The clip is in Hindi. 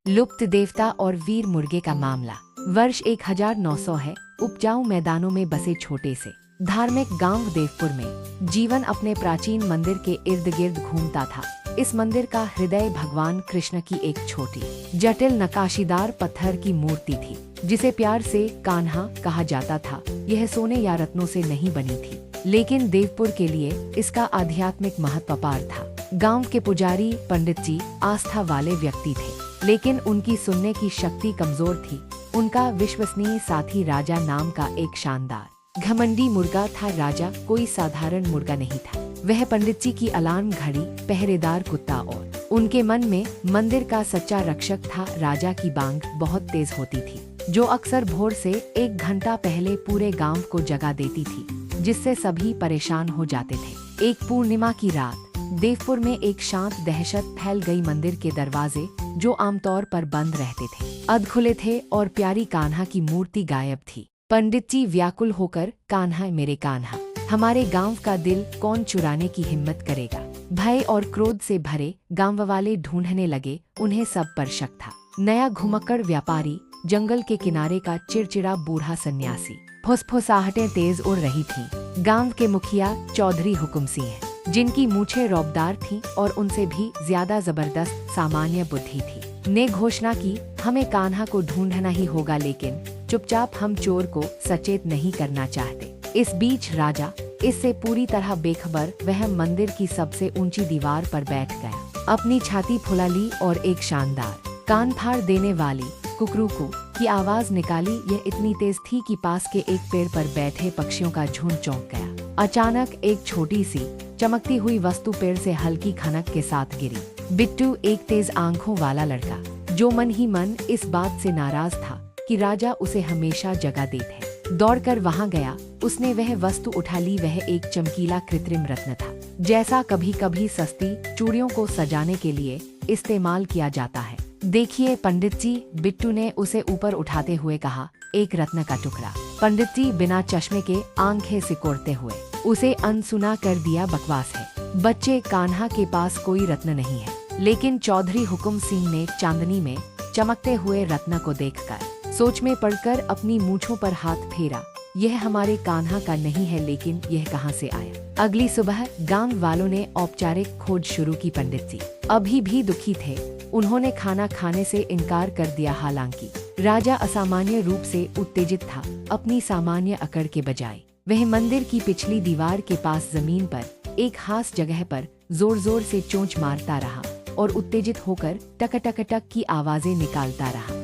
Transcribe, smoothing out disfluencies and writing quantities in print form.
लुप्त देवता और वीर मुर्गे का मामला। वर्ष 1900 है। उपजाऊ मैदानों में बसे छोटे से धार्मिक गांव देवपुर में जीवन अपने प्राचीन मंदिर के इर्द गिर्द घूमता था। इस मंदिर का हृदय भगवान कृष्ण की एक छोटी जटिल नकाशीदार पत्थर की मूर्ति थी, जिसे प्यार से कान्हा कहा जाता था। यह सोने या रत्नों से नहीं बनी थी, लेकिन देवपुर के लिए इसका आध्यात्मिक महत्व अपार था। गांव के पुजारी पंडित जी आस्था वाले व्यक्ति थे, लेकिन उनकी सुनने की शक्ति कमजोर थी। उनका विश्वसनीय साथी राजा नाम का एक शानदार घमंडी मुर्गा था। राजा कोई साधारण मुर्गा नहीं था। वह पंडित जी की अलार्म घड़ी, पहरेदार कुत्ता और उनके मन में मंदिर का सच्चा रक्षक था। राजा की बांग बहुत तेज होती थी, जो अक्सर भोर से 1 घंटा पहले पूरे गांव को जगा देती थी, जिससे सभी परेशान हो जाते थे। एक पूर्णिमा की रात देवपुर में एक शांत दहशत फैल गई। मंदिर के दरवाजे, जो आमतौर पर बंद रहते थे, अध खुले थे और प्यारी कान्हा की मूर्ति गायब थी। पंडित जी व्याकुल होकर, कान्हा मेरे कान्हा, हमारे गांव का दिल कौन चुराने की हिम्मत करेगा। भय और क्रोध से भरे गांव वाले ढूंढने लगे। उन्हें सब पर शक था। नया घुमक्कड़ व्यापारी, जंगल के किनारे का चिड़चिड़ा बूढ़ा सन्यासी, फुसफुसाहटें तेज उड़ रही थीं। गांव के मुखिया चौधरी हुकुम सिंह, जिनकी मूछें रौबदार थीं और उनसे भी ज्यादा जबरदस्त सामान्य बुद्धि थी, ने घोषणा की, हमें कान्हा को ढूंढना ही होगा, लेकिन चुपचाप। हम चोर को सचेत नहीं करना चाहते। इस बीच राजा, इससे पूरी तरह बेखबर, वह मंदिर की सबसे ऊंची दीवार पर बैठ गया, अपनी छाती फुला ली और एक शानदार कान फाड़ देने वाली कुकरूकू की आवाज निकाली। यह इतनी तेज थी कि पास के एक पेड़ पर बैठे पक्षियों का झुंड चौंक गया। अचानक एक छोटी सी चमकती हुई वस्तु पेड़ से हल्की खनक के साथ गिरी। बिट्टू, एक तेज आंखों वाला लड़का, जो मन ही मन इस बात से नाराज था कि राजा उसे हमेशा जगा देते, दौड़कर वहां गया। उसने वह वस्तु उठा ली। वह एक चमकीला कृत्रिम रत्न था, जैसा कभी कभी सस्ती चूड़ियों को सजाने के लिए इस्तेमाल किया जाता है। देखिए पंडित जी, बिट्टू ने उसे ऊपर उठाते हुए कहा। एक रत्न का टुकड़ा। पंडित जी बिना चश्मे के आंखें सिकोड़ते हुए उसे अनसुना कर दिया। बकवास है बच्चे, कान्हा के पास कोई रत्न नहीं है। लेकिन चौधरी हुकुम सिंह ने चांदनी में चमकते हुए रत्न को देखकर सोच में पड़कर अपनी मूंछों पर हाथ फेरा। यह हमारे कान्हा का नहीं है, लेकिन यह कहाँ से आया। अगली सुबह गांव वालों ने औपचारिक खोज शुरू की। पंडित जी अभी भी दुखी थे। उन्होंने खाना खाने से इनकार कर दिया। हालांकि राजा असामान्य रूप से उत्तेजित था। अपनी सामान्य अकड़ के बजाय वह मंदिर की पिछली दीवार के पास जमीन पर एक खास जगह पर जोर जोर से चोंच मारता रहा और उत्तेजित होकर टक टक टक की आवाजें निकालता रहा।